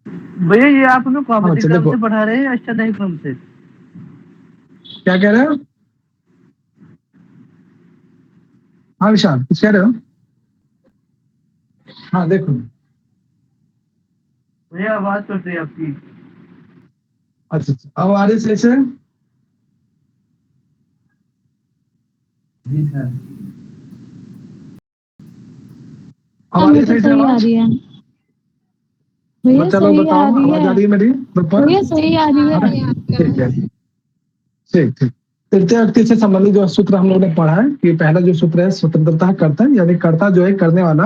भैया ये आप हमें हाँ कॉमेडी बच्चे क्रम देखो, से पढ़ा रहे हैं या अष्टाध्यायी क्रम से? क्या कह रहे हो? हाँ विशाल, कुछ कह रहे हो? हाँ देखो, भैया आवाज कट रही है आपकी। अच्छा अच्छा, अब आ रही सही से? जी सर। अब हाँ आ रही है मुझे सही से सही आ आवाज? रही है भैया, बच्चा लोग सही आ बताओ, रही है आवाज आ रही है मेरी प्रॉपर? भैया, सही आ रही है ना? है। ठीक है, ठीक ठीक। तृतीय व्यक्ति से संबंधित जो सूत्र हम लोगों ने पढ़ा है कि पहला जो सूत्र है स्वतंत्रता कर्ता, यानी कर्ता जो है करने वाला,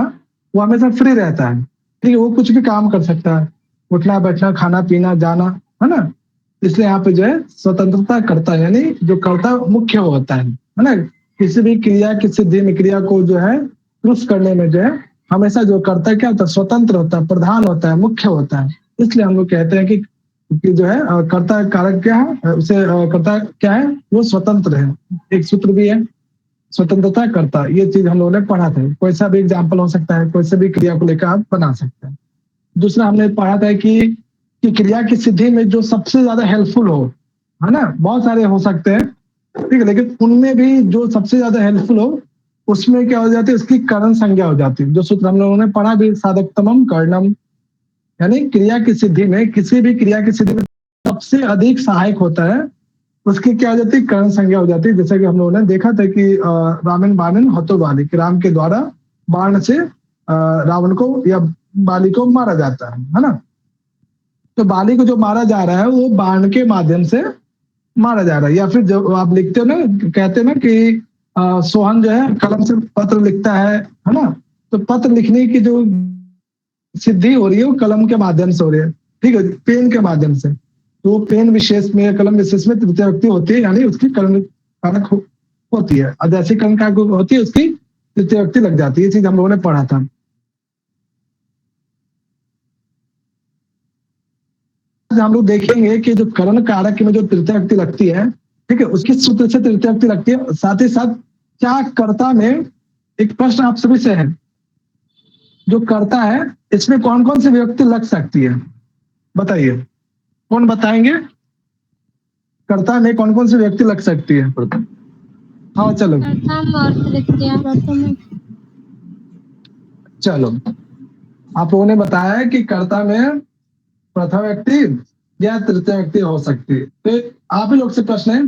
वो हमेशा फ्री रहता है। ठीक है, वो कुछ भी काम कर सकता है, उठना बैठना खाना पीना जाना, है ना? इसलिए यहाँ पे जो है स्वतंत्रता कर्ता, यानी जो कर्ता मुख्य होता है ना? किसी भी क्रिया की सिद्धि में क्रिया को जो है पुरुष करने में जो है हमेशा जो कर्ता क्या होता है, स्वतंत्र होता है, प्रधान होता है, मुख्य होता है। इसलिए हम लोग कहते हैं कि जो है कर्ता कारक क्या है, उसे कर्ता क्या है, वो स्वतंत्र है। एक सूत्र भी है, स्वतंत्रता कर्ता, ये चीज हम लोगों ने पढ़ा था। कोई सा भी एग्जाम्पल हो सकता है, कोई सा भी क्रिया को लेकर आप बना सकते हैं। दूसरा हमने पढ़ा था कि क्रिया की सिद्धि में जो सबसे ज्यादा हेल्पफुल हो, है ना? बहुत सारे हो सकते हैं, ठीक है, लेकिन उनमें भी जो सबसे ज्यादा हेल्पफुल हो, उसमें क्या हो जाती है, उसकी करण संज्ञा हो जाती है। जो सूत्र हम लोगों ने पढ़ा भी, साधकतमम कर्णम, यानी क्रिया की सिद्धि में, किसी भी क्रिया की सिद्धि में सबसे अधिक सहायक होता है, उसकी क्या हो जाती है, करण संज्ञा हो जाती है। जैसे कि हम लोगों ने देखा था कि रावण बाणन हतो बाली, कि राम के द्वारा बाण से रावण को या बाली को मारा जाता है ना? तो बाली को जो मारा जा रहा है वो बाण के माध्यम से मारा जा रहा है। या फिर जो आप लिखते हो ना, कहते हैं ना कि सोहन जो है कलम से पत्र लिखता है ना? तो पत्र लिखने की जो सिद्धि हो रही है वो कलम के माध्यम से हो रही है, ठीक है, पेन के माध्यम से। तो पेन विशेष में, कलम विशेष में तृतीय व्यक्ति होती है, यानी उसकी करण कारक होती है, और जैसे करण कारक होती है उसकी तृतीय व्यक्ति लग जाती है। ये चीज हम लोगों ने पढ़ा था। हम लोग देखेंगे कि जो करण कारक में जो तृतीय व्यक्ति लगती है, ठीक है, उसकी सूत्र से तृतीय व्यक्ति लगती है। साथ ही साथ क्या कर्ता में, एक प्रश्न आप सभी से है, जो कर्ता है इसमें कौन कौन सी विभक्ति लग सकती है, बताइए, कौन बताएंगे? कर्ता में कौन कौन सी व्यक्ति लग सकती है? हाँ चलो, प्रथम और तृतीय। प्रथम। चलो, आप लोगों ने बताया है कि कर्ता में प्रथम व्यक्ति या तृतीय व्यक्ति हो सकती है। तो आप ही लोग से प्रश्न है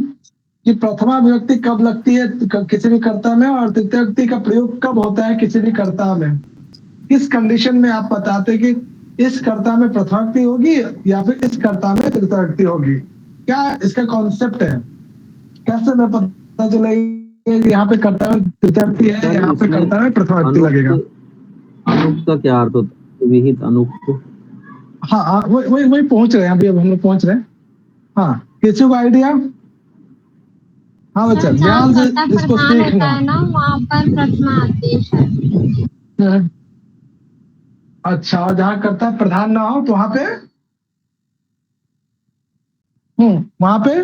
कि प्रथमा विभक्ति कब लगती है किसी भी कर्ता में, और तृतीय व्यक्ति का प्रयोग कब होता है किसी भी कर्ता में? किस कंडीशन में आप बताते कि इस कर्ता में प्रथम व्यक्ति होगी या फिर इस कर्ता में तृतीय व्यक्ति होगी? क्या इसका कॉन्सेप्ट है? कैसे मैं पता चलेगा कि यहाँ पे कर्ता में तृतीय व्यक्ति है, यहाँ पे कर्ता में प्रथम व्यक्ति लगेगा? अनुक्त का क्या अर्थ होता है? विहित अनुक्त। हाँ हाँ, वही वही वही पहुंच रहे हैं, अभी अब हम लोग पहुंच रहे हैं। हाँ, किसी को आइडिया? हाँ बच्चा, जहाँ ध्यान से कर्ता इसको प्रधान होता सीखना। है ना, वहाँ पर प्रथमा आती है। अच्छा, और जहाँ कर्ता प्रधान ना हो तो वहां पे, वहां पे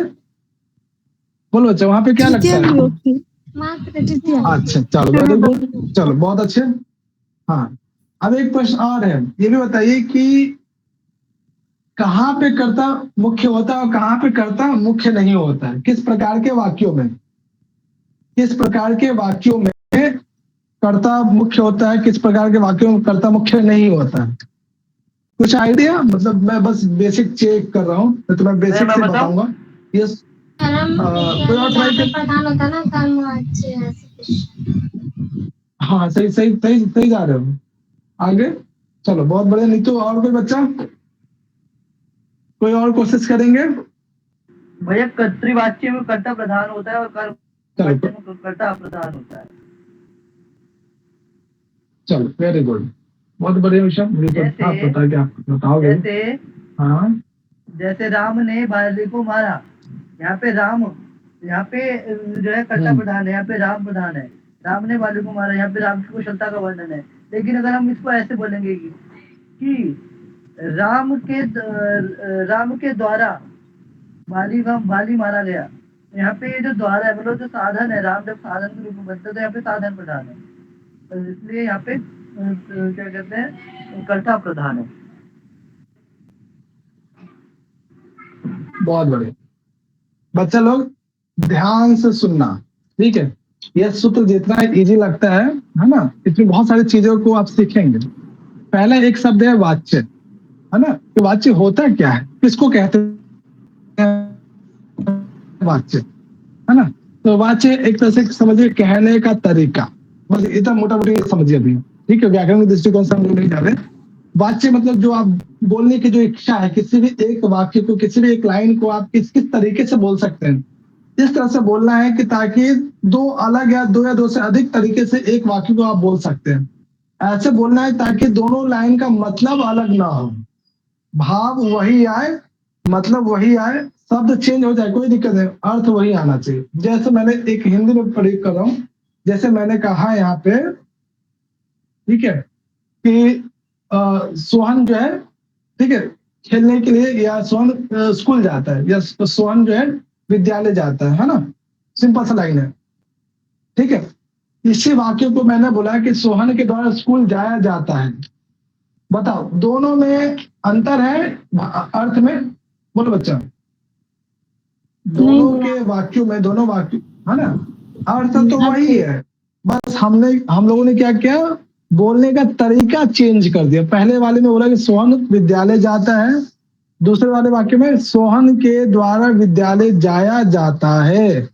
बोलो बच्चा, वहां पे क्या लगता है? अच्छा चलो, वेरी गुड, चलो बहुत अच्छे। हाँ, अब एक प्रश्न और है, ये भी बताइए कि कहाँ पे कर्ता मुख्य होता है और कहाँ पे कर्ता मुख्य नहीं होता है? किस प्रकार के वाक्यों में, किस प्रकार के वाक्यों में कर्ता मुख्य होता है, किस प्रकार के वाक्यों में कर्ता मुख्य नहीं होता है? कुछ आइडिया? मतलब मैं बस बेसिक चेक कर रहा हूँ, तो मैं बेसिक से बताऊंगा। यस, कोई और ट्राई कर। प्रधान होता है ना, कर्म अच्छे। हाँ सही सही सही सही जा रहे हो, आगे चलो, बहुत बढ़िया। नीतू, और कोई बच्चा, कोई और कोशिश करेंगे? भैया कर्तृवाच्य में कर्ता प्रधान होता है और कर्मवाच्य चलो में कर्ता अप्रधान होता है। चलो, वेरी गुड, बहुत बढ़िया विषय। मुझे तो जैसे था पता कि आप बताओगे। जैसे हाँ, जैसे राम ने बाली को मारा, यहाँ पे राम, यहाँ पे जो है कर्ता प्रधान है, यहाँ पे राम प्रधान है। राम ने बाली को मारा, यहाँ पे राम की कुशलता का वर्णन है। लेकिन अगर हम इसको ऐसे बोलेंगे कि राम के द्वारा बाली मारा गया, यहाँ पे ये जो द्वारा है, मतलब जो साधन है, राम जब साधन के रूप में बनते तो यहाँ पे साधन प्रधान है, तो इसलिए यहाँ पे क्या कहते हैं, कर्ता प्रधान है। बहुत बढ़िया। बच्चा लोग ध्यान से सुनना, ठीक है। यह सूत्र जितना इजी लगता है ना, इसमें बहुत सारी चीजों को आप सीखेंगे। पहला एक शब्द है वाच्य, है ना। तो वाच्य होता क्या है, किसको कहते हैं वाच्य, है ना। तो वाच्य एक तरह से समझिए कहने का तरीका, बस इतना मोटा मोटी समझिए अभी, ठीक है। व्याकरण के दृष्टिकोण से हम लोग नहीं जा रहे। वाच्य मतलब जो आप बोलने की जो इच्छा है, किसी भी एक वाक्य को, किसी भी एक लाइन को आप किस किस तरीके से बोल सकते हैं, इस तरह से बोलना है कि ताकि दो अलग या दो से अधिक तरीके से एक वाक्य को आप बोल सकते हैं। ऐसे बोलना है ताकि दोनों लाइन का मतलब अलग ना हो, भाव वही आए, मतलब वही आए, शब्द चेंज हो जाए कोई दिक्कत नहीं, अर्थ वही आना चाहिए। जैसे मैंने एक हिंदी में प्रयोग कर रहा हूं, जैसे मैंने कहा यहाँ पे, ठीक है, कि सोहन जो है, ठीक है, खेलने के लिए, या सोहन स्कूल जाता है, या सोहन जो है विद्यालय जाता है ना। सिंपल सा लाइन है, ठीक है। इसी वाक्य को मैंने बोला कि सोहन के द्वारा स्कूल जाया जाता है। बताओ दोनों में अंतर है अर्थ में, बोलो बच्चा। दोनों के वाक्यों में, दोनों वाक्य, है ना, अर्थ तो वही है, बस हम लोगों ने क्या किया, बोलने का तरीका चेंज कर दिया। पहले वाले में बोला कि सोहन विद्यालय जाता है, दूसरे वाले वाक्य में सोहन के द्वारा विद्यालय जाया जाता है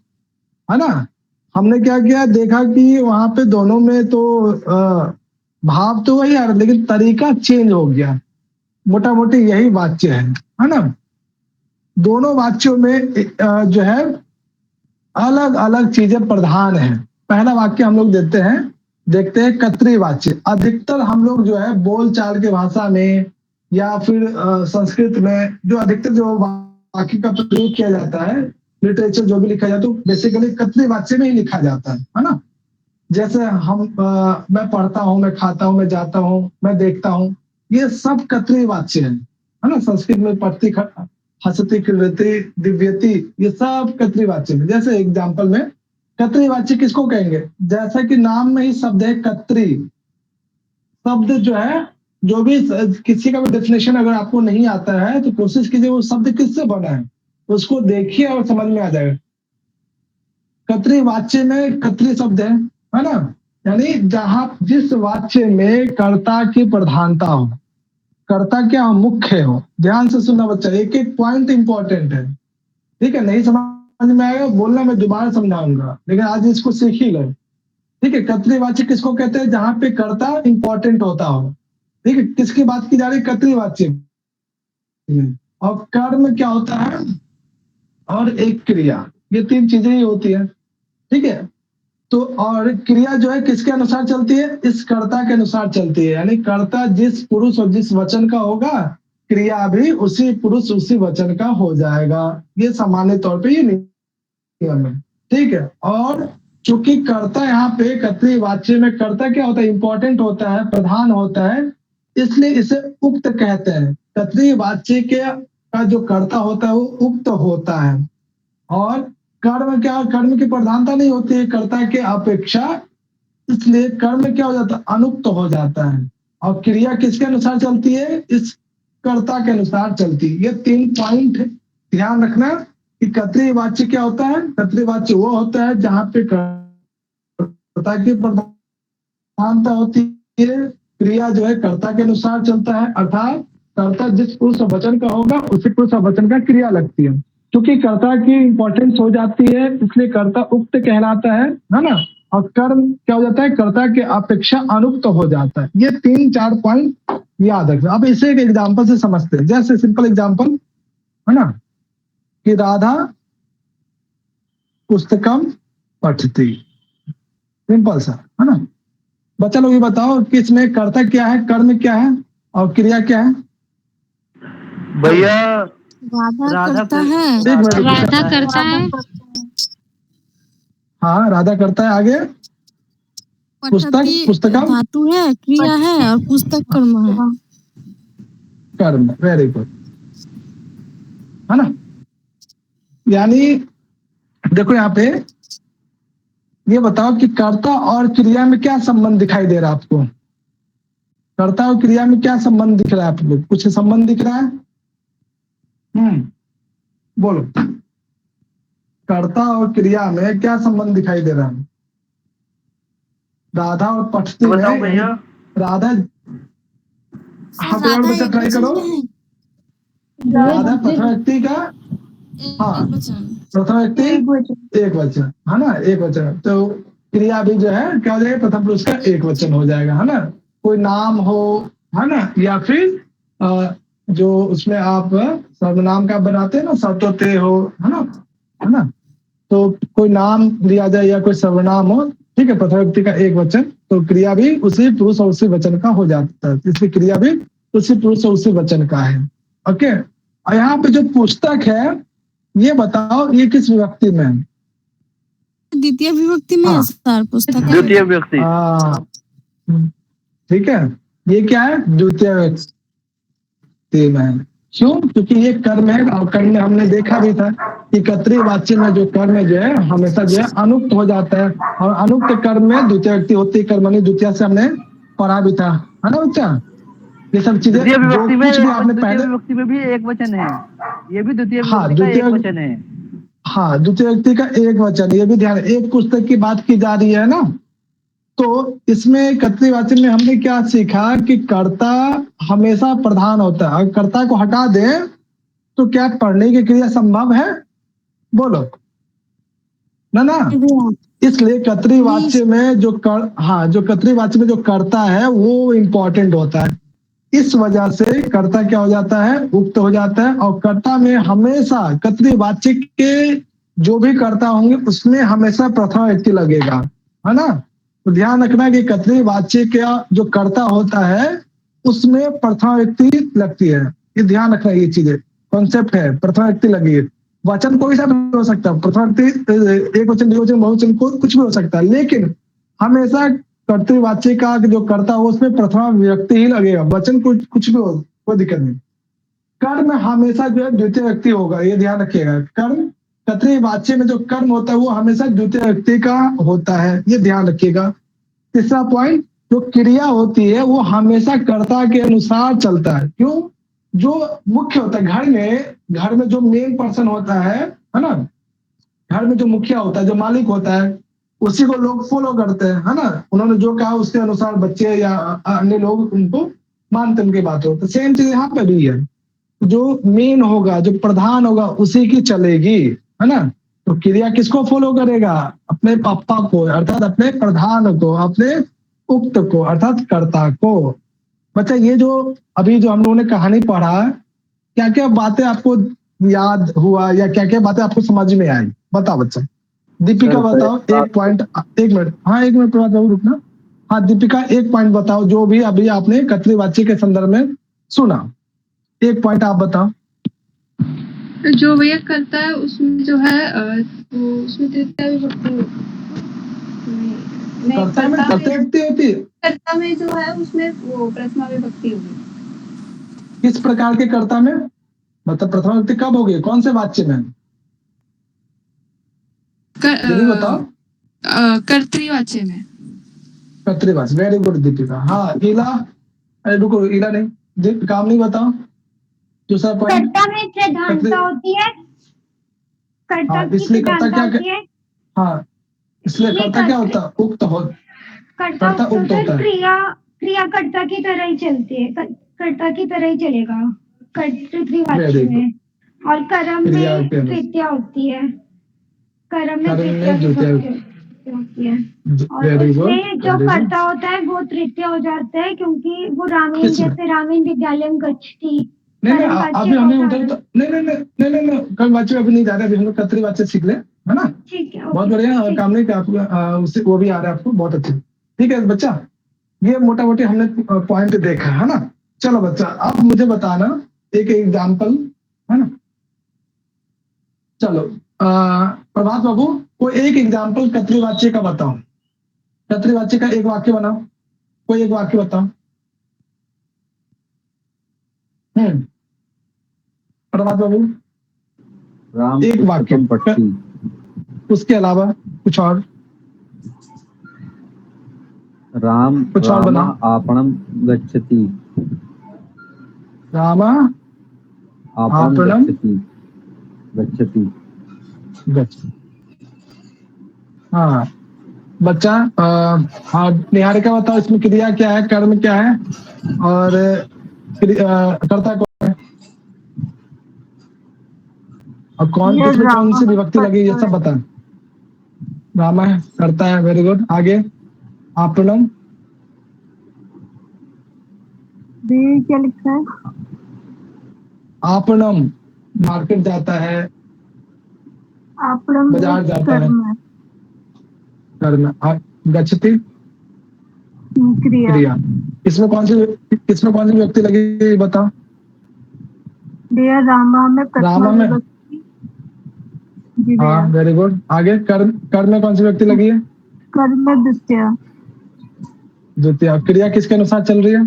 ना। हमने क्या किया, देखा कि वहां पे दोनों में तो भाव तो वही आ रहा, लेकिन तरीका चेंज हो गया। मोटा मोटी यही वाच्य है ना। दोनों वाक्यों में जो है अलग अलग चीजें प्रधान है। पहला वाक्य हम लोग देखते हैं कर्तृ वाच्य। अधिकतर हम लोग जो है बोल चाल के भाषा में या फिर संस्कृत में जो अधिकतर जो वाक्य का प्रयोग किया जाता है, लिटरेचर जो भी लिखा जाता है, बेसिकली कर्तृ वाच्य में ही लिखा जाता है ना। जैसे मैं पढ़ता हूँ, मैं खाता हूँ, मैं जाता हूँ, मैं देखता हूँ, ये सब कर्तृ वाच्य है ना। संस्कृत में पढ़ती, हसती, क्रीडति, दिव्यति, ये सब कर्तृ वाच्य में। जैसे एग्जाम्पल में कर्तृ वाच्य किसको कहेंगे, जैसा कि नाम में ही शब्द है कर्तृ। शब्द जो है, जो भी किसी का भी डेफिनेशन अगर आपको नहीं आता है तो कोशिश कीजिए वो शब्द किससे बना है, उसको देखिए और समझ में आ जाएगा। कर्तृ वाच्य में कर्तृ शब्द है ना, यानी जहां जिस वाच्य में कर्ता की प्रधानता हो, कर्ता क्या मुख्य हो। ध्यान से सुनना बच्चा, एक एक पॉइंट इंपॉर्टेंट है, ठीक है। नहीं समझ में आएगा बोलना, मैं दोबारा समझाऊंगा, लेकिन आज इसको सीख ही लो, ठीक है। कर्तृवाच्य किसको कहते हैं, जहां पे कर्ता इंपॉर्टेंट होता हो, ठीक है। किसकी बात की जा रही है, कर्तृवाच्य। और कर्म क्या होता है, और एक क्रिया, ये तीन चीजें ही होती है, ठीक है। तो और क्रिया जो है किसके अनुसार चलती है, इस कर्ता के अनुसार चलती है। यानी कर्ता जिस पुरुष और जिस वचन का होगा, क्रिया भी उसी पुरुष उसी वचन का हो जाएगा। ये सामान्य तौर पे ये नियम है, ठीक है। और चूंकि कर्ता यहाँ पे कर्तृ वाच्य में कर्ता क्या होता है, इंपॉर्टेंट होता है, प्रधान होता है, इसलिए इसे उक्त कहते हैं। कर्तृ वाच्य के का जो कर्ता होता है वो उक्त होता है। और कर्म क्या, कर्म की प्रधानता नहीं होती है कर्ता के अपेक्षा, इसलिए कर्म क्या हो जाता है, अनुक्त हो जाता है। और क्रिया किसके अनुसार चलती है, इस कर्ता के अनुसार चलती है। ये तीन पॉइंट ध्यान रखना कि कर्तृ वाच्य क्या होता है। कर्तृ वाच्य वो होता है जहां पे कर्ता की प्रधानता होती है, क्रिया जो है कर्ता के अनुसार चलता है, अर्थात कर्ता जिस पुरुष वचन का होगा उसी पुरुष वचन का क्रिया लगती है। क्योंकि कर्ता की इंपॉर्टेंस हो जाती है इसलिए कर्ता उक्त कहलाता है ना। और कर्म क्या हो जाता है, कर्ता के अपेक्षा अनुक्त हो जाता है। ये तीन चार पॉइंट याद रखना। अब इसे एक एग्जाम्पल से समझते हैं। जैसे सिंपल एग्जाम्पल है ना, कि राधा पुस्तकम पठती, सिंपल सा है ना। बच्चा लोग ये बताओ कि इसमें कर्ता क्या है, कर्म क्या है और क्रिया क्या है। भैया राधा करता है, एक मिनट रुको। राधा करता है, हाँ राधा करता है, आगे पुस्तक, पठती पुस्तकम धातु है, क्रिया है, और पुस्तक कर्म है। कर्म, वेरी गुड, है ना। यानी देखो यहाँ पे ये बताओ कि कर्ता और क्रिया में क्या संबंध दिखाई दे रहा है आपको। कर्ता और क्रिया में क्या संबंध दिख रहा है आपको, कुछ संबंध दिख रहा है। बोलो, कर्ता और क्रिया में क्या संबंध दिखाई दे रहा है? राधा और पठती में, बताओ भैया। राधा, हाँ कोई और राधा बच्चा एक ट्राई वचन करो। में है। राधा प्रथम व्यक्ति का, हाँ एक वचन। प्रथम व्यक्ति एक वचन है ना, एक वचन, तो क्रिया भी जो है क्या हो जाएगा, प्रथम पुरुष का एक वचन हो जाएगा, है ना। कोई नाम हो, है ना, या फिर जो उसमें आप सर्वनाम का बनाते हैं ना, सतोते हो, है ना, तो कोई नाम लिया जाए या कोई सर्वनाम हो, ठीक है, प्रथम व्यक्ति का एक वचन, तो क्रिया भी उसी पुरुष और उसी वचन का हो जाता है, इसलिए क्रिया भी उसी पुरुष और उसी वचन का है। ओके, और यहाँ पे जो पुस्तक है, ये बताओ ये किस विभक्ति में है? द्वितीय विभक्ति में है सर, पुस्तक है। द्वितीय व्यक्ति। ठीक है, ये क्या है, द्वितीय व्यक्ति में है। क्यों? क्योंकि ये कर्म है, और कर्म में हमने देखा भी था कि कर्तरी वाच्य में जो कर्म जो है हमेशा जो है अनुक्त हो जाता है, और अनुक्त कर्म में द्वितीय व्यक्ति होती है, कर्मणि द्वितीय से हमने पढ़ा भी था, है ना बच्चा। ये सब चीजें द्वितीय जो विभक्ति में, कुछ भी आपने द्वितीय पहले, विभक्ति में भी एक वचन है, ये भी द्वितीय हाँ विभक्ति का एक द्वितीय, वचन है। हाँ द्वितीय व्यक्ति का एक वचन, ये भी ध्यान, एक पुस्तक की बात की जा रही है ना, तो इसमें कर्तृवाचक में हमने क्या सीखा कि कर्ता हमेशा प्रधान होता है, अगर कर्ता को हटा दे तो क्या पढ़ने की क्रिया संभव है? बोलो ना। इसलिए कर्तृवाच्य में जो हाँ जो कर्तृवाच्य में जो कर्ता है वो इंपॉर्टेंट होता है, इस वजह से कर्ता क्या हो जाता है, उक्त हो जाता है, और कर्ता में हमेशा कर्तृवाच्य के जो भी कर्ता होंगे उसमें हमेशा प्रथम व्यक्ति लगेगा, है ना। तो ध्यान रखना कि कर्तृवाच्य का जो कर्ता होता है उसमें प्रथम व्यक्ति लगती है, ये ध्यान रखना, ये चीजें कॉन्सेप्ट है, प्रथम व्यक्ति लगी है। वचन कोई सा भी हो सकता है, प्रथम व्यक्ति एक वचन, द्विवचन, बहुवचन, कुछ भी हो सकता है, लेकिन हमेशा कर्तृवाच्य का जो कर्ता हो उसमें प्रथम व्यक्ति ही लगेगा, वचन कुछ भी हो, कोई दिक्कत नहीं। कर्म हमेशा जो है द्वितीय व्यक्ति होगा, ये ध्यान रखिएगा, कर्म कर्तृवाच्य में जो कर्म होता है वो हमेशा द्वितीय व्यक्ति का होता है, ये ध्यान रखिएगा। तीसरा पॉइंट, जो क्रिया होती है वो हमेशा कर्ता के अनुसार चलता है। क्यों? जो मुख्य होता है घर में जो मेन पर्सन होता है ना, घर में जो मुखिया होता है, जो मालिक होता है, उसी को लोग फॉलो करते हैं, है ना, उन्होंने जो कहा उसके अनुसार बच्चे या अन्य लोग उनको मानते, उनकी बात हो। तो सेम चीज यहाँ पे भी है, जो मेन होगा, जो प्रधान होगा उसी की चलेगी, है ना। तो क्रिया किसको फॉलो करेगा? अपने पापा को, अर्थात अपने प्रधान को, अपने उक्त को, अर्थात कर्ता को। बच्चा ये जो अभी जो हम लोगों ने कहानी पढ़ा, क्या क्या बातें आपको याद हुआ या क्या क्या बातें आपको समझ में आई? बताओ बच्चा। दीपिका बताओ एक पॉइंट, एक मिनट, हाँ एक मिनट प्रभात बाबू रुकना। हाँ दीपिका एक पॉइंट बताओ जो भी अभी आपने कर्तृवाच्य के संदर्भ में सुना, एक पॉइंट आप बताओ। जो भैया करता है उसमें जो है उसमें तृतीया विभक्ति कर्ता में तृतीया व्यक्ति होती है, कर्ता में जो है उसमें वो प्रथमा विभक्ति होगी। किस प्रकार के कर्ता में? मतलब प्रथम व्यक्ति कब होगी, कौन से वाच्य में? जल्दी बताओ। कर्तृवाच्य में। कर्तृवाच्य, वेरी गुड दीपिका। हाँ ईला, अरे रुको ईला नहीं, काम नहीं बताओ। दूसरा पॉइंट, कर्ता में प्रधानता होती है, कर्ता हाँ की इसलिए कर्ता प्रधानता क्या, होती है, हाँ इसलिए कर्ता क्या होता है, उक्त हो, कर्ता कर्ता उक्त होता है। क्रिया कर्ता की तरह ही चलती है, कर्ता की तरह ही चलेगा कर्तृवाच्य Very good. में। और कर्म क्रिया में के अनुसार। तृतीया होती है, कर्म में कर्म में तृतीया द्वितीया विभक्ति होती है, और वेरी गुड, उसमें जो कर्ता होता है वो तृतीय हो जाता है, क्योंकि वो रामीन, किसमें? जैसे रामीन विद्यालयम गच्छति, नहीं नहीं कर्मवाच्य अभी का हमें उदाहरण। उधर तो नहीं कल वाच्य अभी नहीं जा रहे, अभी हम लोग कर्तृवाच्य सीख ले, है ना। ठीक है, बहुत बढ़िया, और काम नहीं कि आपको उससे वो भी आ रहा है आपको, बहुत अच्छा। ठीक है बच्चा, ये मोटा मोटी हमने पॉइंट देखा, है ना। चलो बच्चा अब मुझे बताना एक एग्जाम्पल, है ना। चलो प्रभात बाबू कोई एक एग्जाम्पल कर्तृवाच्य का बताओ, कर्तृवाच्य का एक वाक्य बनाओ, कोई एक वाक्य बताओ। प्रभात बाबू राम एक वाक्य, पट्टी, उसके अलावा कुछ और, राम कुछ और रामा बनाओ। आपणम गच्छति, रामा आपणम आपणम गच्छति, गच्छति। गच्छ। हाँ बच्चा हाँ निहारिका बताओ इसमें क्रिया क्या है, कर्म क्या है और कर्ता कौन है और कौन ये इसमें कौन सी रामा विभक्ति लगी ये करता सब है। बता। रामा है, करता है, वेरी गुड। आगे आपनम। बी क्या लिखा है? आपनम मार्केट जाता है, आपड़म बाजार जाता है। कर्म है। कर्म। गच्छति क्रिया। क्रिया। इसमें कौन सी विभक्ति लगी बताओ। भैया रामा में प्रथमा रामा में। विभक्ति। जी हाँ भैया। Very good. आगे कर्म में कौन सी विभक्ति लगी है। कर्म में द्वितीय। द्वितीय। क्रिया किसके अनुसार चल रही है।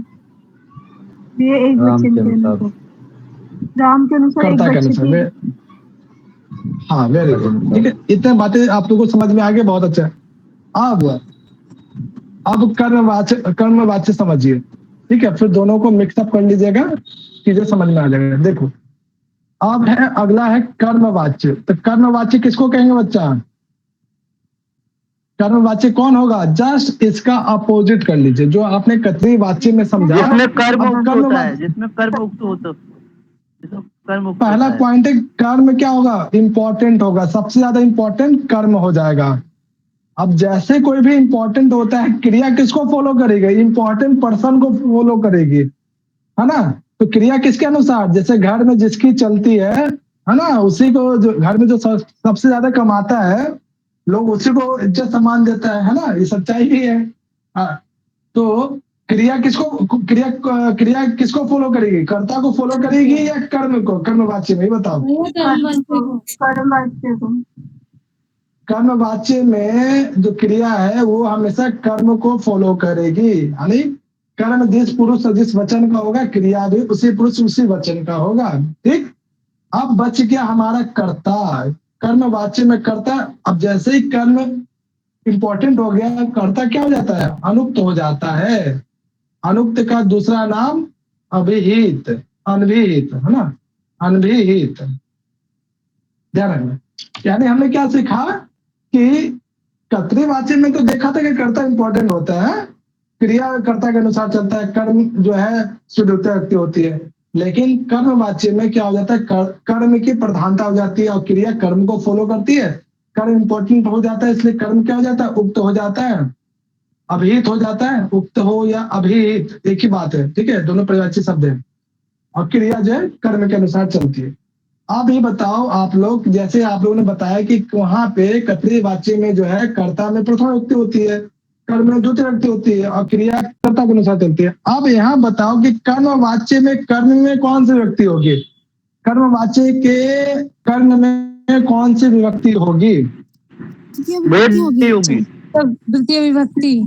भैया एक राम वचन के के अनुसार। अनुसार। राम के अनुसार एक कर्ता के बच्चे अनुसार की। हाँ वेरी गुड। ठीक है, इतने बातें आप लोगों को समझ में आ गए, बहुत अच्छा है। अब कर्मवाच्य समझिए। ठीक है, फिर दोनों को मिक्सअप कर लीजिएगा, चीजें समझ में आ जाएगा। देखो अब है, अगला है कर्मवाच्य। तो कर्मवाच्य किसको कहेंगे बच्चा। कर्मवाच्य कौन होगा, जस्ट इसका अपोजिट कर लीजिए जो आपने कतरी वाच्य में समझा। जिसमें कर्म अब उक्त कर्म होता है, जिसमें कर्म उक्त होता पहला है। पॉइंट है कर्म क्या होगा, इंपॉर्टेंट होगा, सबसे ज्यादा इंपॉर्टेंट कर्म हो जाएगा। अब जैसे कोई भी इंपॉर्टेंट होता है, क्रिया किसको फॉलो करेगी, इंपॉर्टेंट पर्सन को फॉलो करेगी, है ना। तो क्रिया किसके अनुसार, जैसे घर में जिसकी चलती है ना, उसी को, जो घर में जो सबसे ज्यादा कमाता है, लोग उसी को इज्जत सम्मान देता है ना, ये सच्चाई ही है। हाँ, तो क्रिया किसको फॉलो करेगी, कर्ता को फॉलो करेगी या कर्म को, कर्मवाच्य में बताओ। कर्मवाच्य को। कर्मवाच्य में जो क्रिया है वो हमेशा कर्म को फॉलो करेगी, यानी कर्म जिस पुरुष जिस वचन का होगा, क्रिया भी उसी पुरुष उसी वचन का होगा। ठीक। अब बच गया हमारा कर्ता। कर्मवाच्य में कर्ता, अब जैसे ही कर्म इंपॉर्टेंट हो गया, कर्ता क्या हो जाता है, अनुक्त हो जाता है। अनुक्त का दूसरा नाम अभिहित, अनभिहित, है ना, अनभिहित। ध्यान रखना। यानी हमने क्या सीखा कि कर्तृवाच्य में तो देखा था कि कर्ता इंपॉर्टेंट होता है, क्रिया कर्ता के अनुसार चलता है, कर्म जो है द्वितीय व्यक्ति होती है। लेकिन कर्मवाच्य में क्या हो जाता है, कर्म की प्रधानता हो जाती है और क्रिया कर्म को फॉलो करती है। कर्म इंपॉर्टेंट हो जाता है, इसलिए कर्म क्या हो जाता है, उक्त हो जाता है, अभिहित हो जाता है। उक्त हो या अभिहित एक ही बात है, ठीक है, दोनों परिवाची शब्द है। और क्रिया जो है कर्म के अनुसार चलती है। आप ये बताओ, आप लोग, जैसे आप लोगों ने बताया कि वहां पे कर्तृ वाच्य में जो है कर्ता में प्रथम व्यक्ति होती है, कर्म में द्वितीय व्यक्ति होती है और क्रिया कर्ता के अनुसार चलती है। अब यहाँ बताओ कि कर्म वाच्य में कर्म में कौन सी व्यक्ति होगी, कर्मवाच्य के कर्म में कौन सी विभक्ति होगी। द्वितीय होगी। द्वितीय विभक्ति।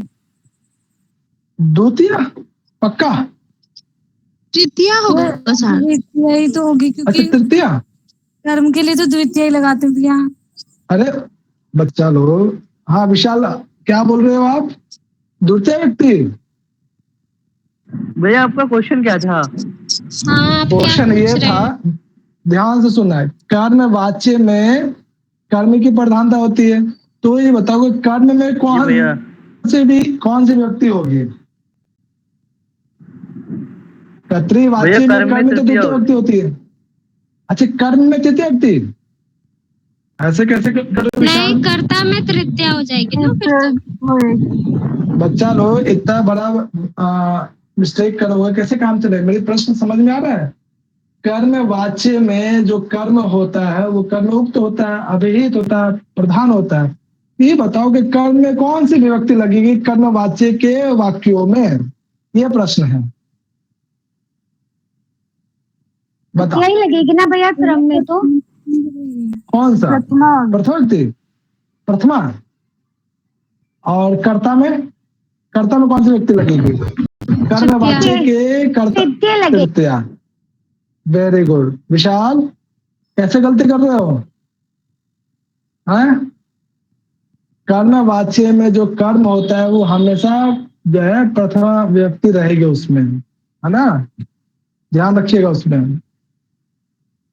द्वितीय पक्का। तृतीया होगा सर। द्वितीय ही तो होगी अच्छा क्योंकि तृतीय। कर्म के लिए तो द्वितीय ही लगाते हैं भैया। अरे बच्चा लोग, हाँ विशाल क्या बोल रहे हो आप, द्वितीय व्यक्ति। भैया आपका क्वेश्चन क्या था। हाँ क्वेश्चन ये था, ध्यान से सुनना है, कर्म वाच्य में कर्म की प्रधानता होती है। तो ये बताओ कि कर्म में कौन सी व्यक्ति होगी, कर्तृवाच्य में कर्म में तो द्वितीय व्यक्ति होती है। अच्छा कर्म में तृतीय व्यक्ति, ऐसे कैसे नहीं, कर्ता में तृतीया हो जाएगी ना फिर तो। बच्चा लोग इतना बड़ा मिस्टेक करोगे कैसे काम चले, मेरे प्रश्न समझ में आ रहा है। कर्म वाच्य में जो कर्म होता है वो कर्म उक्त होता है, अभिहित होता है, प्रधान होता है। ये बताओ कि कर्म में कौन सी विभक्ति लगेगी कर्म वाच्य के वाक्यों में, ये प्रश्न है, बताओ। यही लगेगी ना भैया क्रम में तो। कौन सा, प्रथमा। प्रथम व्यक्ति, प्रथमा। और कर्ता में कौन सी व्यक्ति लगेगी, कर्म वाच्य के कर्ता तृतीया। Very good. विशाल कैसे गलती कर रहे हो, हैं? कर्म वाच्य में जो कर्म होता है वो हमेशा जो है प्रथमा व्यक्ति रहेगी उसमें, है ना, ध्यान रखिएगा उसमें।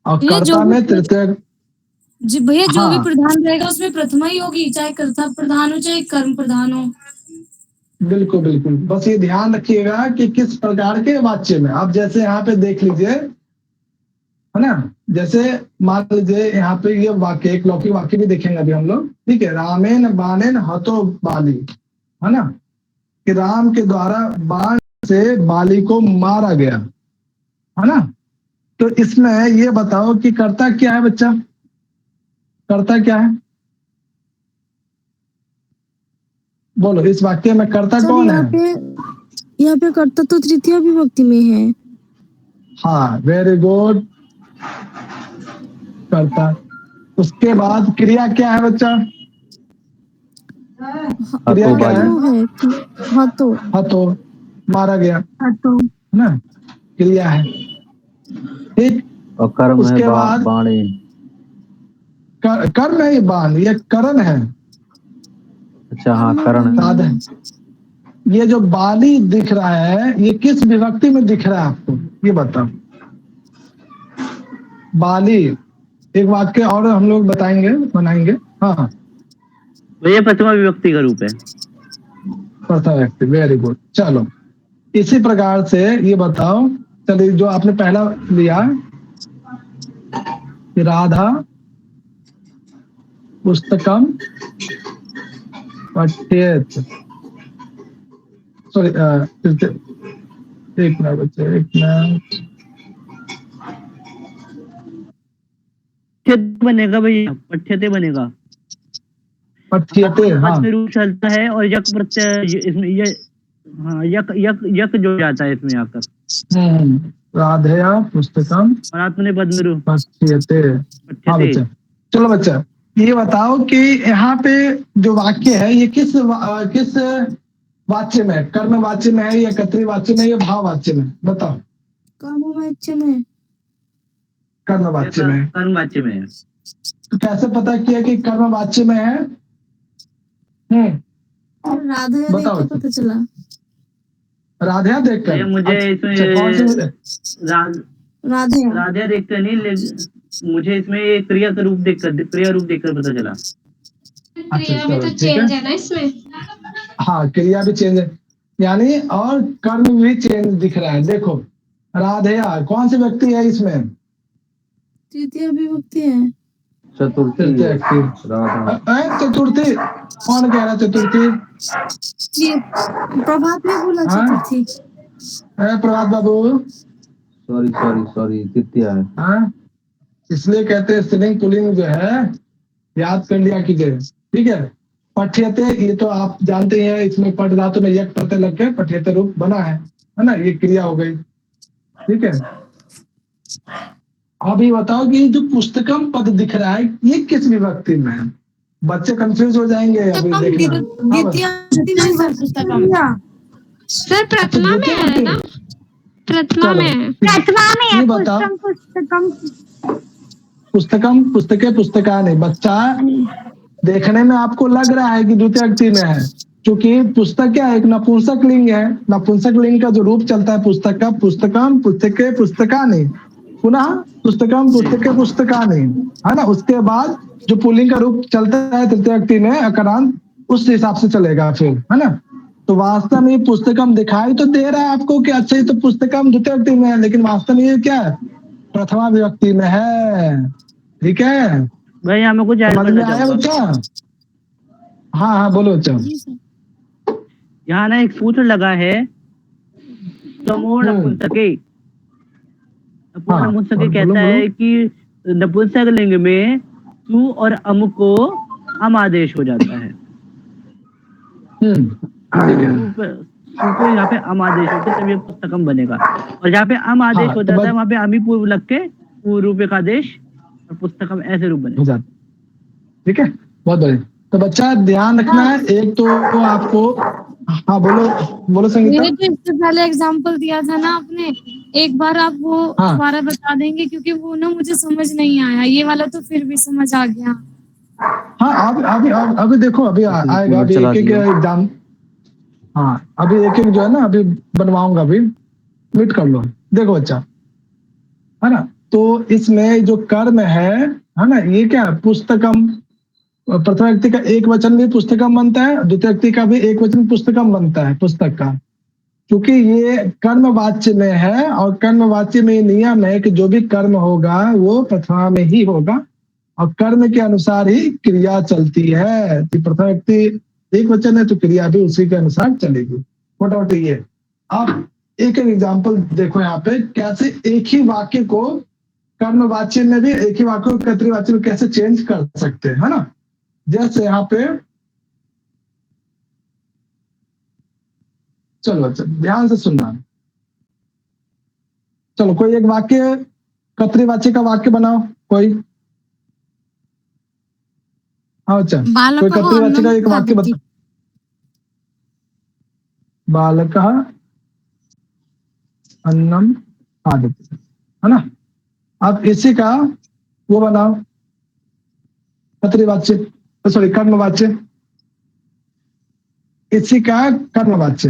और कर्ता में तृतीय। जी भैया, जो भी हाँ प्रधान रहेगा उसमें प्रथमा ही होगी, चाहे कर्ता प्रधान हो चाहे कर्म प्रधान हो। बिल्कुल बिल्कुल, बस ये ध्यान रखिएगा कि किस प्रकार के वाच्य में। आप जैसे यहाँ पे देख लीजिए, है ना, जैसे मान लीजिए यहाँ पे ये वाक्य, एक लौकिक वाक्य भी देखेंगे अभी हम लोग, ठीक है। रामेन बाणेन हतो बाली, है ना, कि राम के द्वारा बाण से बाली को मारा गया, है ना। तो इसमें ये बताओ कि कर्ता क्या है बच्चा, कर्ता क्या है, बोलो, इस वाक्य में कर्ता सर कौन है? यहाँ पे कर्ता तो तृतीय विभक्ति में है। हाँ, वेरी गुड, कर्ता। उसके बाद क्रिया क्या है बच्चा, क्रिया क्या है? हतो, मारा गया, है ना, क्रिया है, ठीक। और कर्म है उसके बाद बाणे। कर्म है, ये बाण, ये करण है। अच्छा हाँ, करण है। साधन। ये जो बाली दिख रहा है, ये किस विभक्ति में दिख रहा है आपको, ये बताओ। बाली, एक वाक्य और हम लोग बताएंगे, बनाएंगे। हाँ, ये प्रथमा विभक्ति का रूप है। प्रथम व्यक्ति, वेरी गुड। चलो, इसी प्रकार से ये बताओ, चलिए जो आपने पहला लिया, राधा पुस्तकम पठ्येत, सॉरी एक मिनट बच्चे, एक मिनट। पठ्यते बनेगा भैया, पठ्यते बनेगा। पठ्यते, हाँ, पद में रूप चलता है और यक प्रत्यय इसमें, ये हाँ, यक यक यक जो जाता है इसमें आकर। राधया पुस्तकम और आत्मनेपद में रूप पठ्यते। हाँ पठ्यते। बच्चा, चलो बच्चा, ये बताओ कि यहाँ पे जो वाक्य है, ये किस वाच्य में है? कर्म वाच्य में है या कर्तृ वाच्य में है या भाव वाच्य में? बताओ। कर्म वाच्य में। कर्म वाच्य में है। कर्म वाच्य में है। तो कैसे पता किया कि कर्म वाच्य में है? राधा बताओ, देख के पता चला। राधा देखकर? मुझे इसमें राधा देखकर नहीं, मुझे इसमें क्रिया का रूप देखकर पता चला। क्रिया में तो चेंज है ना इसमें। हाँ, क्रिया भी चेंज है, यानी और कर्म भी चेंज दिख रहा है। देखो, राधया कौन सी व्यक्ति है इसमें? तृतीय विभक्ति है। चतुर्थी राधा। चतुर्थी, कौन कह रहा चतुर्थी? जी, प्रभात ने बोला चतुर्थी। प्रभात बाबू, सॉरी तृतीय है। हाँ, इसलिए कहते हैं स्त्रीलिंग पुल्लिंग जो है याद कर लिया कीजिए, ठीक है। पठ्यते, ये तो आप जानते हैं, इसमें पठ धातु में यक प्रत्यय लग के पठ्यते रूप बना है ना, ये क्रिया हो गई, ठीक है। अभी बताओ कि जो पुस्तकम पद दिख रहा है, ये किस विभक्ति में है? बच्चे कंफ्यूज हो जाएंगे अभी देखना। सर प्रथमा में है ना, प्रथमा में है। ये बताओ, पुस्तकम, पुस्तके, पुस्तकानि, बच्चा देखने में आपको लग रहा है कि द्वितीय व्यक्ति में है, क्योंकि पुस्तक क्या है, एक नपुंसक लिंग है। नपुंसक लिंग का जो रूप चलता है पुस्तक का, पुस्तकम, पुस्तके, पुस्तकानि, पुनः पुस्तकम, पुस्तके, पुस्तकानि, है ना। उसके बाद जो पुल्लिंग का रूप चलता है तृतीय व्यक्ति में अकारांत, उस हिसाब से चलेगा फिर, है ना। तो वास्तव में पुस्तकम दिखाई तो दे रहा है आपको कि अच्छा ये तो पुस्तकम द्वितीय व्यक्ति में है, लेकिन वास्तव में ये क्या है, प्रथमा विभक्ति में है, ठीक है भाई। हमें कुछ समझ में आया बच्चा? हाँ, बोलो बच्चा। यहाँ ना एक सूत्र लगा है, समूह नपुंसके। नपुंसके कहता है कि नपुंसक लिंग में तू और अम को अम आदेश हो जाता है। तो यहाँ पे अम आदेश होता है, तब ये पुस्तकम बनेगा। और जहाँ पे अम आदेश हो जाता है वहाँ पे अमी पूर्व लग के पूर्व का आदेश और पुस्तकम ऐसे रूप बनेगा, ठीक है। बहुत बढ़िया। तो बच्चा ध्यान रखना है, एक तो आपको, हाँ बोलो संगीता। मैंने तो इससे पहले एग्जाम्पल दिया था ना आपने, एक बार आप वो दोबारा बता देंगे, क्योंकि वो ना मुझे समझ नहीं आया, ये वाला तो फिर भी समझ आ गया। हाँ, अभी देखो, अभी आएगा, अभी एक एग्जाम, हाँ अभी एक जो है ना, अभी बनवाऊंगा, अभी वेट कर लो। देखो बच्चा, है ना, तो इसमें जो कर्म है ना, ये क्या है, पुस्तकम। प्रथम व्यक्ति का एक वचन भी पुस्तकम बनता है, द्वितीय व्यक्ति का भी एक वचन पुस्तकम बनता है, पुस्तक का। क्योंकि ये कर्म वाच्य में है, और कर्म वाच्य में नियम है कि जो भी कर्म होगा वो प्रथमा में ही होगा, और कर्म के अनुसार ही क्रिया चलती है। कि प्रथम व्यक्ति एक वचन है तो क्रिया भी उसी के अनुसार चलेगी। मोटा मोटी ये। अब एक एग्जाम्पल देखो यहाँ पे, कैसे एक ही वाक्य को कर्म वाच्य में भी, एक ही वाक्य को कर्तृ वाच्य में कैसे चेंज कर सकते हैं, है ना। जैसे यहाँ पे चलो अच्छा ध्यान से सुनना। चलो कोई एक वाक्य कर्तृवाच्य का वाक्य बनाओ कोई। हाँ अच्छा, कोई कर्तृवाच्य का एक वाक्य बताओ। बालकः अन्नम खादति, है ना। अब इसी का वो बनाओ कर्तृवाच्य, सॉरी कर्मवाच्य, इसी का कर्मवाच्य।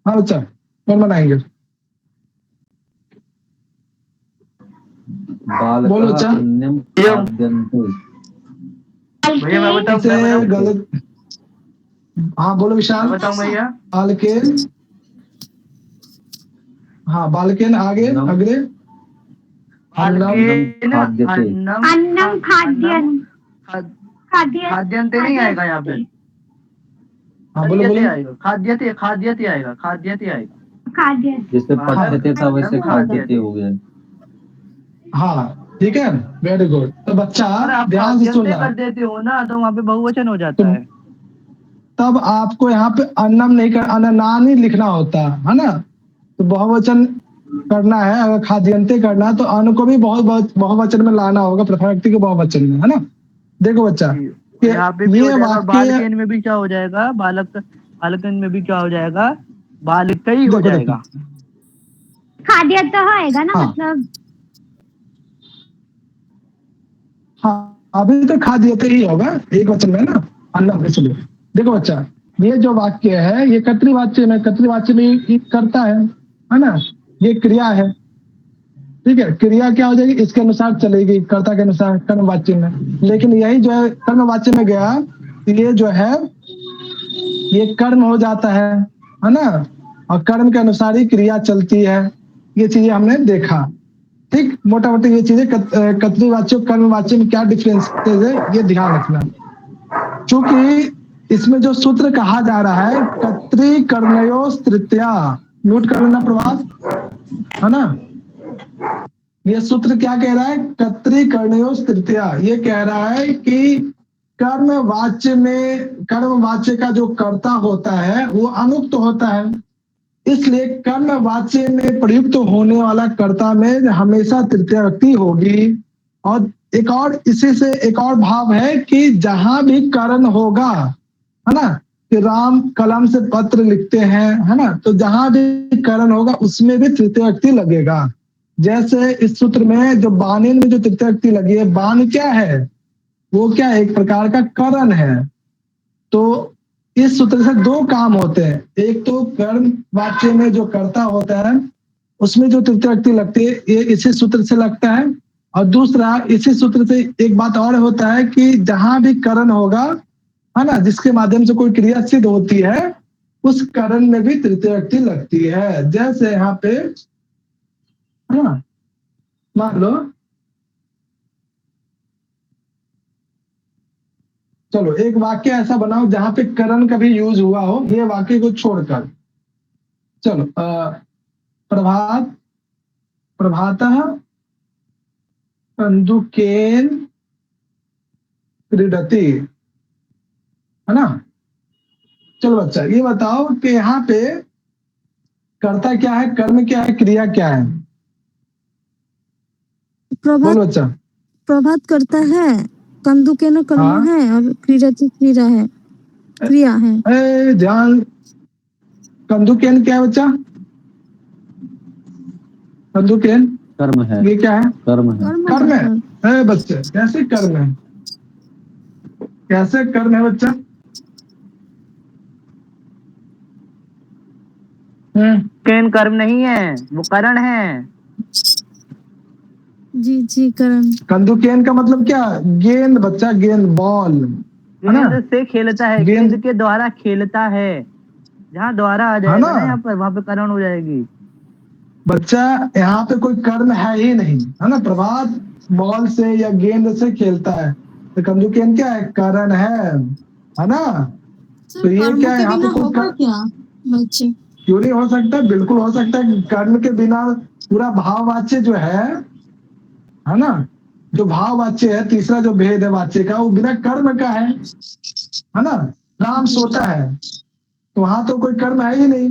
हाँ बच्चा कौन बनाएंगे? बोलो बच्चा। भैया मैं बताऊं गलत। हाँ बोलो विशाल। बताऊं भैया। बालकेन, हाँ बालकेन आगे अग्रे। अन्नम खाद्यंत नहीं आएगा यहाँ पे। हाँ बोलो बोलो। खाद्यते खाद्यते आएगा, खाद्यते आएगा। खाद्य जिससे पठ्यते था वैसे खाद्यते हो गया। हाँ ठीक है, वेरी गुड। तो बच्चा ध्यान से सुनना। कर देते हो ना तो वहाँ पे बहुवचन हो जाता है। तब आपको यहाँ पे अन्नम नहीं कर, अन्नान ही लिखना होता है ना। तो बहुवचन करना है, अगर खाद्यंते करना है तो अन्न को भी बहुवचन में लाना होगा, प्रथम व्यक्ति के बहुवचन में, है ना। देखो बच्चा यहाँ पे भी हो जाएगा, बालकेन में भी क्या हो जाएगा, बालकन में भी क्या हो जाएगा, बालिका ही हो जाएगा। खाद्य तो आएगा ना। हाँ। मतलब हाँ अभी तो खाद्यते ही होगा एक वचन में ना, अन्नम। इसलिए देखो बच्चा, ये जो वाक्य है ये कर्तृवाच्य में, कर्तृवाच्य में ये करता है ना, ये क्रिया है। ठीक है, क्रिया क्या हो जाएगी, इसके अनुसार चलेगी, कर्ता के अनुसार कर्मवाच्य में। लेकिन यही जो है कर्मवाच्य में गया, ये जो है ये कर्म हो जाता है ना, और कर्म के अनुसार ही क्रिया चलती है। ये चीजें हमने देखा। ठीक, मोटा मोटी ये चीजें कर्तृवाच्य और कर्मवाच्य में क्या डिफरेंस है ये ध्यान रखना। क्योंकि इसमें जो सूत्र कहा जा रहा है कर्तृकर्णयोस् तृतीया, नोट कर लेना प्रभात, है ना। ये सूत्र क्या कह रहा है, कर्तृकर्णयोस् तृतीया। ये कह रहा है कि कर्मवाच्य में, कर्मवाच्य का जो कर्ता होता है वो अनुक्त होता है, इसलिए कर्मवाच्य में प्रयुक्त होने वाला कर्ता में हमेशा तृतीय व्यक्ति होगी। और एक और इसी से एक और भाव है कि जहां भी करण होगा, है ना, कि राम कलम से पत्र लिखते हैं, है ना, तो जहां भी करण होगा उसमें भी तृतीय व्यक्ति लगेगा। जैसे इस सूत्र में जो बानेन में जो तृतीय व्यक्ति लगी है, बान क्या है, वो क्या है, एक प्रकार का करण है। तो इस सूत्र से दो काम होते हैं, एक तो कर्म वाच्य में जो कर्ता होता है उसमें जो तृतीय व्यक्ति लगती है ये इसी सूत्र से लगता है, और दूसरा इसी सूत्र से एक बात और होता है कि जहां भी करण होगा, है ना, जिसके माध्यम से कोई क्रिया सिद्ध होती है उस करण में भी तृतीय व्यक्ति लगती है। जैसे यहाँ पे, है ना, मान लो, चलो एक वाक्य ऐसा बनाओ जहां पे करण का भी यूज हुआ हो, ये वाक्य को छोड़कर। चलो प्रभातः कंदुकेन क्रीडति, है ना। चलो बच्चा ये बताओ कि यहाँ पे कर्ता क्या है, कर्म क्या है, क्रिया क्या है? बोलो बच्चा। प्रभात करता है, कंदुकेन कर्म है, और क्रीडति क्रिया है, क्रिया है। ध्यान, कंदुकेन क्या है बच्चा? कंदुकेन कर्म है। ये क्या है? कर्म है। कर्म है बच्चे। कैसे कर्म है, कैसे कर्म है बच्चा? केन कर्म नहीं है, वो करण है। जी जी करण। कंदुकेन का मतलब क्या? गेंद बच्चा, गेंद, बॉल, है ना? गेंद से खेलता है, गेंद गेंद के द्वारा खेलता है। जहाँ द्वारा आ है जाएगा ना ना यहाँ पर, वहां पे करण हो जाएगी। बच्चा, यहाँ पे कोई कर्म है ही नहीं, है ना? प्रभात बॉल से या गेंद से खेलता है, तो कंदुकेन क्या है? करण है ना? सर तो ये कर्म क्या है, के यहाँ पे बिना कोई होगा क्या बच्चे? क्यों नहीं हो सकता? बिल्कुल हो सकता है। कर्म के बिना पूरा भाववाच्य जो है ना? जो भाववाच्य है, तीसरा जो भेद है वाच्य का, वो बिना कर्म का है ना? राम सोता है, तो वहां तो कोई कर्म है ही नहीं।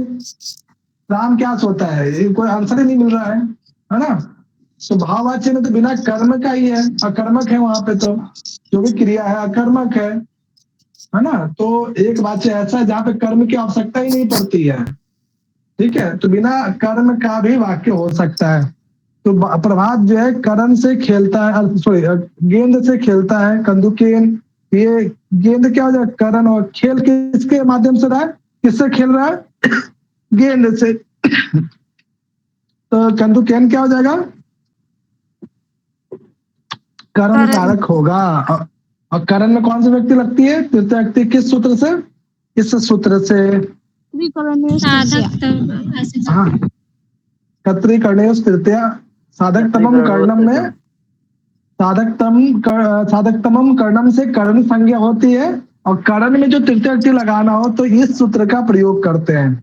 राम क्या सोता है? ये कोई आंसर ही नहीं मिल रहा है ना? तो भाववाच्य में तो बिना कर्म का ही है, अकर्मक है वहां पे, तो जो भी क्रिया है अकर्मक है ना? तो एक वाच्य ऐसा है जहाँ पे कर्म की आवश्यकता ही नहीं पड़ती है। ठीक है, तो बिना कर्म का भी वाक्य हो सकता है। तो प्रभात जो है करण से खेलता है, सॉरी गेंद से खेलता है, कंदुकेन, ये गेंद क्या हो जाए? करण, और खेल किसके माध्यम से रहा है? किससे खेल रहा है? गेंद से। तो कंदुकेन क्या हो जाएगा? करण कारक होगा। और करण में कौन सी व्यक्ति लगती है? तृतीय व्यक्ति। किस सूत्र से? इस सूत्र से। साधक तम ऐसे हाँ, कत्री कर्णेय तृतीय साधक तमम कर्णम में, साधकतमम कर्णम से करण संज्ञा होती है, और करण में जो तृतीय व्यक्ति लगाना हो तो इस सूत्र का प्रयोग करते हैं।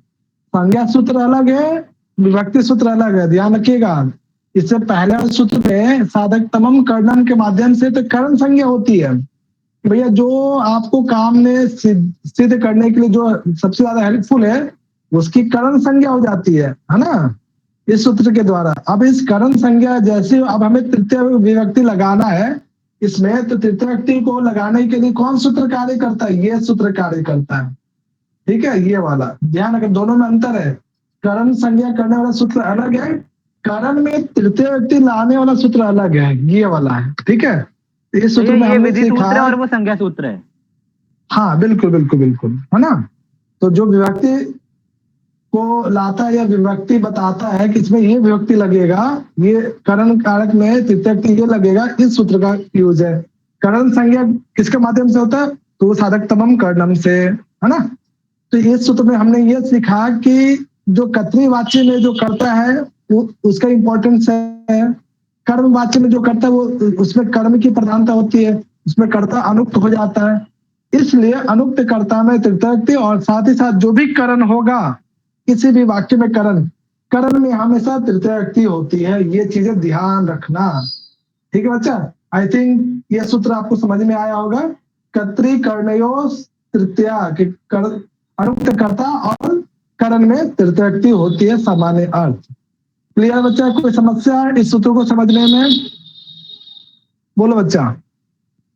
संज्ञा सूत्र अलग है, विभक्ति सूत्र अलग है, ध्यान रखिएगा। इससे पहले वाले सूत्र में साधकतमम कर्णम के माध्यम से तो करण संज्ञा होती है। भैया जो आपको काम में सिद्ध करने के लिए जो सबसे ज्यादा हेल्पफुल है, उसकी करण संज्ञा हो जाती है ना? इस सूत्र के द्वारा। अब इस करण संज्ञा जैसे अब हमें तृतीय विभक्ति लगाना है इसमें, तो तृतीय व्यक्ति को लगाने के लिए कौन सूत्र कार्य करता है? ये सूत्र कार्य करता है। ठीक है, ये वाला ध्यान रखें, दोनों में अंतर है। करण संज्ञा करने वाला सूत्र अलग है, करण में तृतीय व्यक्ति लाने वाला सूत्र अलग है, ये वाला है। ठीक है, इस सूत्र में ये हमने विधि सूत्र है सीखा। और वो संज्ञा सूत्र है। हाँ बिल्कुल बिल्कुल बिल्कुल, है ना? तो जो विभक्ति को लाता है या विभक्ति बताता है कि इसमें ये विभक्ति लगेगा, ये करण कारक में तृतीय व्यक्ति ये लगेगा, इस सूत्र का यूज है। करण संज्ञा किसके माध्यम से होता है? तो वो साधकतमम कर्णम से, है ना? तो इस सूत्र में हमने ये सीखा कि जो कतरी वाच्य में जो करता है वो उसका इंपॉर्टेंस है। कर्म वाच्य में जो करता है वो उसमें कर्म की प्रधानता होती है, उसमें कर्ता अनुक्त हो जाता है, इसलिए अनुक्त कर्ता में तृतीय व्यक्ति, और साथ ही साथ जो भी करण होगा किसी भी वाक्य में, करण में हमेशा तृतीय व्यक्ति होती है। ये चीजें ध्यान रखना। ठीक है बच्चा, आई थिंक ये सूत्र आपको समझ में आया होगा। कत्री कर्णयो तृतीया के अनुक्त कर्ता और करण में तृतीय व्यक्ति होती है, सामान्य अर्थ। क्लियर बच्चा? कोई समस्या इस सूत्र को समझने में? बोलो बच्चा।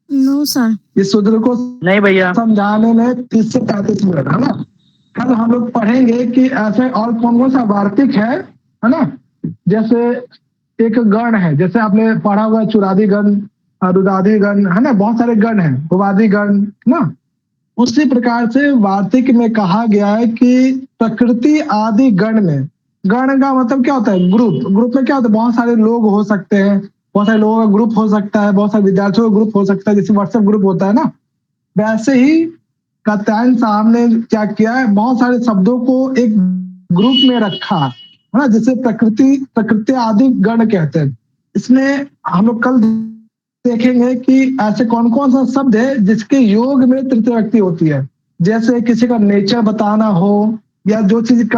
No sir. इस सूत्र को नहीं भैया, समझाने में 30 से 35 मिनट, है ना? कल हम लोग पढ़ेंगे कि ऐसे और कौन कौन सा वार्तिक है ना? जैसे एक गण है, जैसे आपने पढ़ा हुआ चुरादी गण, रुदादी गण, है ना? बहुत सारे गण हैं, भुवादी गण ना? उसी प्रकार से वार्तिक में कहा गया है कि प्रकृति आदि गण में, गण का मतलब क्या होता है? ग्रुप में क्या होता है? बहुत सारे लोग हो सकते हैं, बहुत सारे लोगों का ग्रुप हो सकता है, बहुत सारे विद्यार्थियों का ग्रुप हो सकता है, जैसे व्हाट्सएप ग्रुप होता है ना, वैसे ही कात्यायन साहब ने क्या किया है? बहुत सारे शब्दों को एक ग्रुप में रखा है ना, जिसे प्रकृति आदि गण कहते हैं। इसमें हम लोग कल देखेंगे कि ऐसे कौन कौन सा शब्द है जिसके योग में तृतीय व्यक्ति होती है। जैसे किसी का नेचर बताना हो, या जो चीज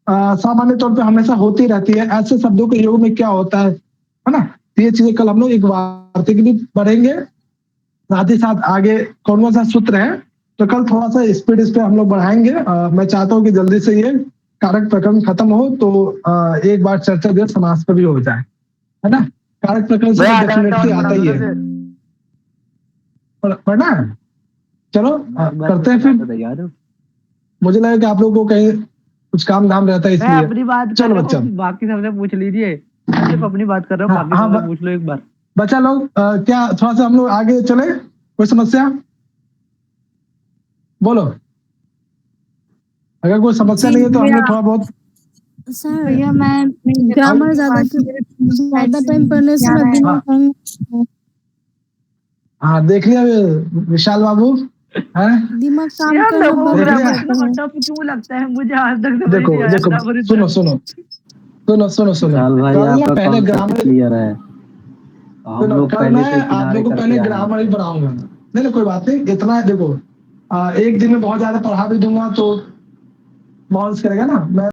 सामान्य तौर पे हमेशा होती रहती है, ऐसे शब्दों के योग में क्या होता है ना? ये चीजें कल हम लोग एक वार्तिक भी पढ़ेंगे, साथ ही साथ आगे कौन कौन सा सूत्र है। तो कल थोड़ा सा स्पीड इस पे हम लोग बढ़ाएंगे। मैं चाहता हूँ कि जल्दी से ये कारक प्रकरण खत्म हो, तो एक बार चर्चा जो समास पर भी हो जाए, है ना? कारक प्रकरण से डेफिनेटली आता ही है, पढ़ना है। चलो करते हैं फिर। मुझे लगा कि आप लोगों को कहीं कुछ काम धाम रहता है, इसलिए अपनी बात चलो बच्चा, बाकी सबसे पूछ लीजिए। मैं सिर्फ अपनी बात कर रहा हूँ, बाकी सबसे पूछ लो एक बार। बच्चा लोग क्या थोड़ा सा हम लोग आगे चले? कोई समस्या बोलो। अगर कोई समस्या नहीं है तो हमने थोड़ा बहुत सर भैया मैं ग्रामर ज्यादा ज्यादा टाइम पढ़ने से मैं दिमाग काम हाँ देख लिया विशाल बाबू है। दिमाग काम यार करना लोगों को बंद ग्रामर कर देता है। टफ क्यों लगता है मुझे आज तक समझ देखो नहीं आया देखो ग्रामर सुनो सुनो सुनो सुनो सुनो विशाल भाई कल ना आपका पहले कॉन्सेप्ट ग्रामर क्लियर है। हम सुनो लोग कल पहले मैं से ही आप किनारे लोगों को करके पहले आए हैं। ग्रामर ही पढ़ाऊंगा। नहीं नहीं कोई बात नहीं इतना देखो एक दिन में बहुत ज्यादा पढ़ा भी दूंगा तो बाउंस करेगा ना। मैं